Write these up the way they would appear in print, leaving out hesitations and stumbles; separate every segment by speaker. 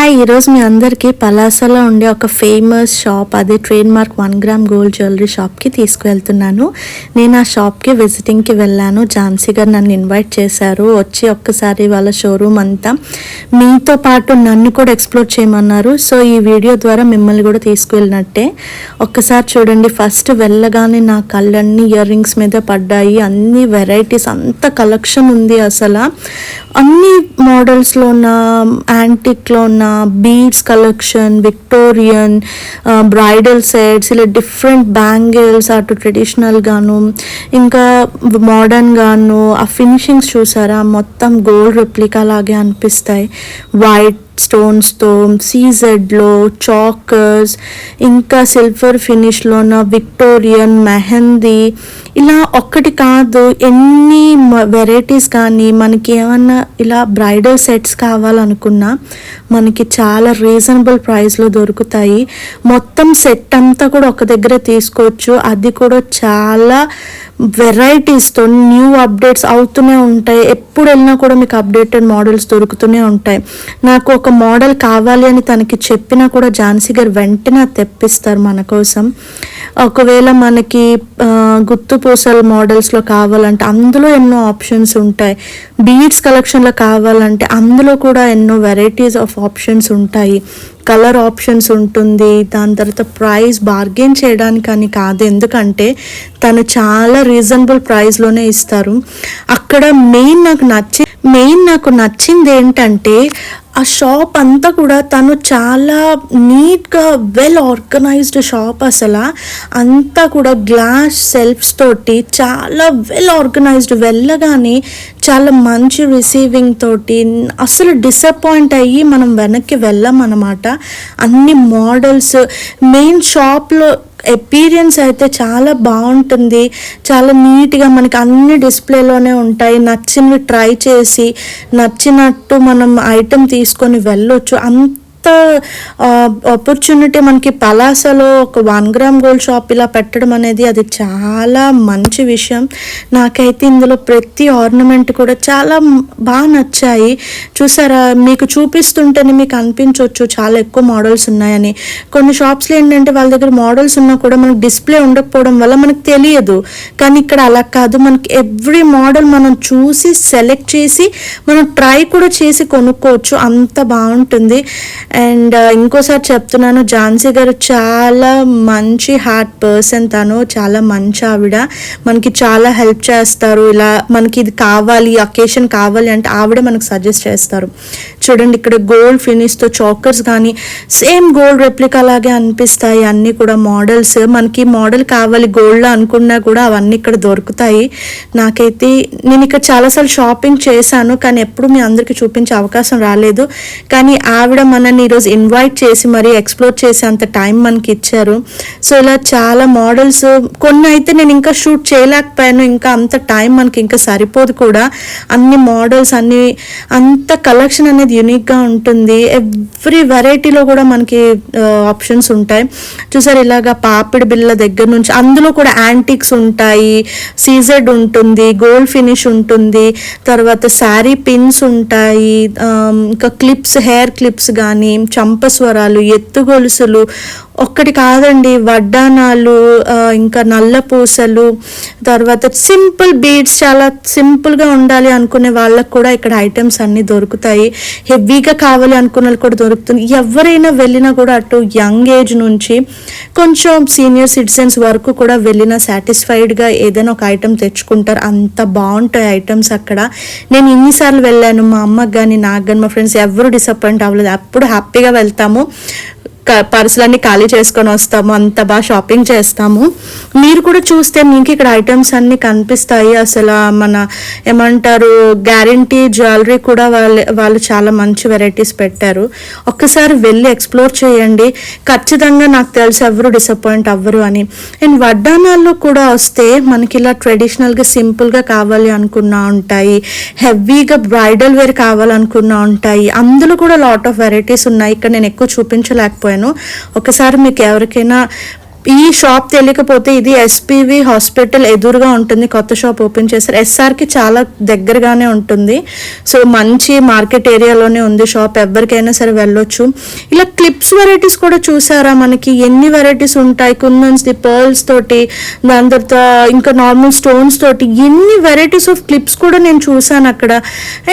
Speaker 1: Hi, ఈరోజు మీ అందరికీ పలాసలో ఉండే ఒక ఫేమస్ షాప్, అదే trade mark 1 gram gold jewellery షాప్కి తీసుకువెళ్తున్నాను. నేను ఆ షాప్కి విజిటింగ్కి వెళ్ళాను. ఝాన్సీ గారు నన్ను ఇన్వైట్ చేశారు. వచ్చి ఒక్కసారి వాళ్ళ షోరూమ్ అంతా మీతో పాటు నన్ను కూడా ఎక్స్ప్లోర్ చేయమన్నారు. సో ఈ వీడియో ద్వారా మిమ్మల్ని కూడా తీసుకువెళ్ళినట్టే. ఒక్కసారి చూడండి. ఫస్ట్ వెళ్ళగానే నా కళ్ళన్నీ ఇయర్ రింగ్స్ మీద పడ్డాయి. అన్ని వెరైటీస్, అంత కలెక్షన్ ఉంది. అసలు అన్ని మోడల్స్లో ఉన్న, యాంటిక్లో ఉన్న beads collection, Victorian, bridal sets, ఇలా డిఫరెంట్ బ్యాంగిల్స్, అటు ట్రెడిషనల్ గాను ఇంకా మోడర్న్ గాను. ఆ ఫినిషింగ్స్ చూసారా, మొత్తం గోల్డ్ రెప్లికా లాగే అనిపిస్తాయి. వైట్ స్టోన్స్తో, సీజెడ్లో చాకర్స్, ఇంకా సిల్వర్ ఫినిష్లోన విక్టోరియన్, మెహందీ, ఇలా ఒక్కటి కాదు ఎన్ని వెరైటీస్. కానీ మనకి ఏమన్నా ఇలా బ్రైడల్ సెట్స్ కావాలనుకున్నా మనకి చాలా రీజనబుల్ ప్రైస్లో దొరుకుతాయి. మొత్తం సెట్ అంతా కూడా ఒక దగ్గర తీసుకోవచ్చు. అది కూడా చాలా వెరైటీస్తో న్యూ అప్డేట్స్ అవుతూనే ఉంటాయి. ఎప్పుడు వెళ్ళినా కూడా మీకు అప్డేటెడ్ మోడల్స్ దొరుకుతూనే ఉంటాయి. నాకు ఒక మోడల్ కావాలి అని తనకి చెప్పినా కూడా ఝాన్సీ గారు వెంటనే తెప్పిస్తారు మన కోసం. ఒకవేళ మనకి గుత్తు పూసల మోడల్స్లో కావాలంటే అందులో ఎన్నో ఆప్షన్స్ ఉంటాయి. బీడ్స్ కలెక్షన్లో కావాలంటే అందులో కూడా ఎన్నో వెరైటీస్ ఆఫ్ ఆప్షన్స్ ఉంటాయి. కలర్ ఆప్షన్స్ ఉంటుంది. దాని తర్వాత ప్రైస్ బార్గెన్ చేయడానికి అని కాదు, ఎందుకంటే తను చాలా రీజనబుల్ ప్రైస్లోనే ఇస్తారు. అక్కడ మెయిన్ నాకు నచ్చింది ఏంటంటే ఆ షాప్ అంతా కూడా తను చాలా నీట్గా వెల్ ఆర్గనైజ్డ్ షాప్. అసలు అంతా కూడా గ్లాస్ సెల్ఫ్స్ తోటి చాలా వెల్ ఆర్గనైజ్డ్. వెళ్ళగానే చాలా మంచి రిసీవింగ్ తోటి అసలు డిసప్పాయింట్ అయ్యి మనం వెనక్కి వెళ్ళాం అన్నమాట. అన్ని మోడల్స్, మెయిన్ షాప్లో ఎపీరియన్స్ అయితే చాలా బాగుంటుంది. చాలా నీట్గా మనకి అన్ని డిస్ప్లేలోనే ఉంటాయి. నచ్చినవి ట్రై చేసి నచ్చినట్టు మనం ఐటెం తీసుకొని వెళ్ళొచ్చు. ఆపర్చునిటీ మనకి పలాసలో ఒక 1 గ్రామ్ గోల్డ్ షాప్ ఇలా పెట్టడం అనేది అది చాలా మంచి విషయం. నాకైతే ఇందులో ప్రతి ఆర్నమెంట్ కూడా చాలా బాగా నచ్చాయి. చూసారా, మీకు చూపిస్తుంటేనే మీకు అనిపించవచ్చు చాలా ఎక్కువ మోడల్స్ ఉన్నాయని. కొన్ని షాప్స్లో ఏంటంటే వాళ్ళ దగ్గర మోడల్స్ ఉన్నా కూడా మనకు డిస్ప్లే ఉండకపోవడం వల్ల మనకు తెలియదు. కానీ ఇక్కడ అలా కాదు, మనకి ఎవ్రీ మోడల్ మనం చూసి సెలెక్ట్ చేసి మనం ట్రై కూడా చేసి కొనుక్కోవచ్చు. అంత బాగుంటుంది. అండ్ ఇంకోసారి చెప్తున్నాను, ఝాన్సీ గారు చాలా మంచి హార్ట్ పర్సన్. తను చాలా మంచి ఆవిడ. మనకి చాలా హెల్ప్ చేస్తారు. ఇలా మనకి ఇది కావాలి, అకేషన్ కావాలి అంటే ఆవిడ మనకు సజెస్ట్ చేస్తారు. చూడండి, ఇక్కడ గోల్డ్ ఫినిష్తో చాకర్స్ కానీ సేమ్ గోల్డ్ రెప్లికా లాగే అనిపిస్తాయి. అన్నీ కూడా మోడల్స్, మనకి మోడల్ కావాలి గోల్డ్లో అనుకున్నా కూడా అవన్నీ ఇక్కడ దొరుకుతాయి. నాకైతే నేను ఇక్కడ చాలాసార్లు షాపింగ్ చేశాను, కానీ ఎప్పుడు మీ అందరికీ చూపించే అవకాశం రాలేదు. కానీ ఆవిడ మనని ఈరోజు ఇన్వైట్ చేసి మరీ ఎక్స్ప్లోర్ చేసి అంత టైం మనకి ఇచ్చారు. సో ఇలా చాలా మోడల్స్, కొన్ని అయితే నేను ఇంకా షూట్ చేయలేకపోయాను, ఇంకా అంత టైం మనకి ఇంకా సరిపోదు కూడా. అన్ని మోడల్స్, అంత కలెక్షన్ అనేది యూనిక్గా ఉంటుంది. ఎవ్రీ వెరైటీలో కూడా మనకి ఆప్షన్స్ ఉంటాయి. చూసారు, ఇలాగా పాపిడి బిళ్ళ దగ్గర నుంచి అందులో కూడా యాంటిక్స్ ఉంటాయి, సీజెడ్ ఉంటుంది, గోల్డ్ ఫినిష్ ఉంటుంది, తర్వాత శారీ పిన్స్ ఉంటాయి, ఇంకా క్లిప్స్, హెయిర్ క్లిప్స్ కానీ, చంపస్వరాలు, ఎత్తు గొలుసులు, ఒక్కటి కాదండి, వడ్డానాలు, ఇంకా నల్ల పూసలు, తర్వాత సింపుల్ బీడ్స్, చాలా సింపుల్గా ఉండాలి అనుకునే వాళ్ళకు కూడా ఇక్కడ ఐటమ్స్ అన్నీ దొరుకుతాయి. హెవీగా కావాలి అనుకున్న వాళ్ళు కూడా దొరుకుతుంది. ఎవరైనా వెళ్ళినా కూడా అటు యంగ్ ఏజ్ నుంచి కొంచెం సీనియర్ సిటిజన్స్ వరకు కూడా వెళ్ళినా సాటిస్ఫైడ్గా ఏదైనా ఒక ఐటమ్ తెచ్చుకుంటారు. అంత బాగుంటాయి ఐటమ్స్ అక్కడ. నేను ఇన్నిసార్లు వెళ్ళాను, మా అమ్మకి కానీ నాకు కానీ మా ఫ్రెండ్స్ ఎవరు డిసప్పాయింట్ అవ్వలేదు. అప్పుడు హ్యాపీగా వెళ్తాము, పర్సులన్నీ ఖాళీ చేసుకొని వస్తాము, అంత బాగా షాపింగ్ చేస్తాము. మీరు కూడా చూస్తే మీకు ఇక్కడ ఐటమ్స్ అన్నీ కనిపిస్తాయి. అసలు మన ఏమంటారు, గ్యారంటీ జ్యువెలరీ కూడా వాళ్ళు చాలా మంచి వెరైటీస్ పెట్టారు. ఒక్కసారి వెళ్ళి ఎక్స్ప్లోర్ చేయండి. ఖచ్చితంగా నాకు తెలిసి ఎవరు డిసప్పాయింట్ అవ్వరు అని. అండ్ వడ్డానాల్లో కూడా వస్తే మనకి ఇలా ట్రెడిషనల్గా సింపుల్గా కావాలి అనుకున్నా ఉంటాయి, హెవీగా బ్రైడల్ వేర్ కావాలనుకున్నా ఉంటాయి. అందులో కూడా లాట్ ఆఫ్ వెరైటీస్ ఉన్నాయి. ఇక్కడ నేను ఎక్కువ చూపించలేకపోయాను. ఒకసారి మీకు ఎవరికైనా ఈ షాప్ తెలియకపోతే ఇది ఎస్పీవి హాస్పిటల్ ఎదురుగా ఉంటుంది, కొత్త షాప్ ఓపెన్ చేశారు. ఎస్ఆర్కి చాలా దగ్గరగానే ఉంటుంది. సో మంచి మార్కెట్ ఏరియాలోనే ఉంది షాప్, ఎవరికైనా సరే వెళ్ళొచ్చు. ఇలా క్లిప్స్ వెరైటీస్ కూడా చూసారా, మనకి ఎన్ని వెరైటీస్ ఉంటాయి, కుందన్స్ ది పర్ల్స్ తోటి, దాని తర్వాత ఇంకా నార్మల్ స్టోన్స్ తోటి ఎన్ని వెరైటీస్ ఆఫ్ క్లిప్స్ కూడా నేను చూసాను అక్కడ.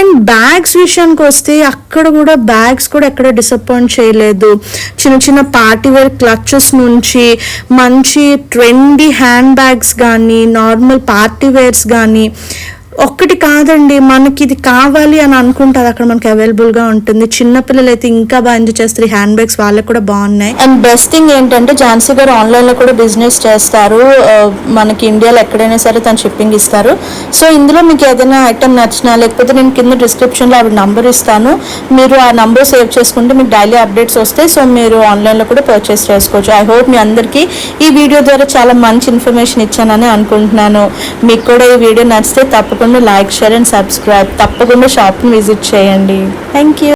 Speaker 1: అండ్ బ్యాగ్స్ విషయానికి వస్తే అక్కడ కూడా బ్యాగ్స్ కూడా ఎక్కడ డిసప్పాయింట్ చేయలేదు. చిన్న చిన్న పార్టీ వేర్ క్లచెస్ నుంచి మంచి ట్రెండీ హ్యాండ్ బ్యాగ్స్ కానీ నార్మల్ పార్టీ వేర్స్ కానీ ఒక్కటి కాదండి, మనకి ఇది కావాలి అని అనుకుంటారు అక్కడ మనకి అవైలబుల్గా ఉంటుంది. చిన్నపిల్లలు అయితే ఇంకా బాగా ఎంజాయ్ చేస్తారు. హ్యాండ్ బ్యాగ్స్ వాళ్ళకి కూడా బాగున్నాయి. అండ్ బెస్ట్ థింగ్ ఏంటంటే ఝాన్సీ గారు ఆన్లైన్లో కూడా బిజినెస్ చేస్తారు. మనకి ఇండియాలో ఎక్కడైనా సరే తను షిప్పింగ్ ఇస్తారు. సో ఇందులో మీకు ఏదైనా ఐటమ్ నచ్చినా లేకపోతే నేను కింద డిస్క్రిప్షన్లో ఆవిడ నంబర్ ఇస్తాను, మీరు ఆ నంబర్ సేవ్ చేసుకుంటే మీకు డైలీ అప్డేట్స్ వస్తాయి. సో మీరు ఆన్లైన్లో కూడా పర్చేస్ చేసుకోవచ్చు. ఐ హోప్ మీ అందరికీ ఈ వీడియో ద్వారా చాలా మంచి ఇన్ఫర్మేషన్ ఇచ్చానని అనుకుంటున్నాను. మీకు కూడా ఈ వీడియో నచ్చితే తప్పకుండా లైక్, షేర్ అండ్ సబ్స్క్రైబ్. తప్పకుండా షాప్ని విజిట్ చేయండి. Thank you.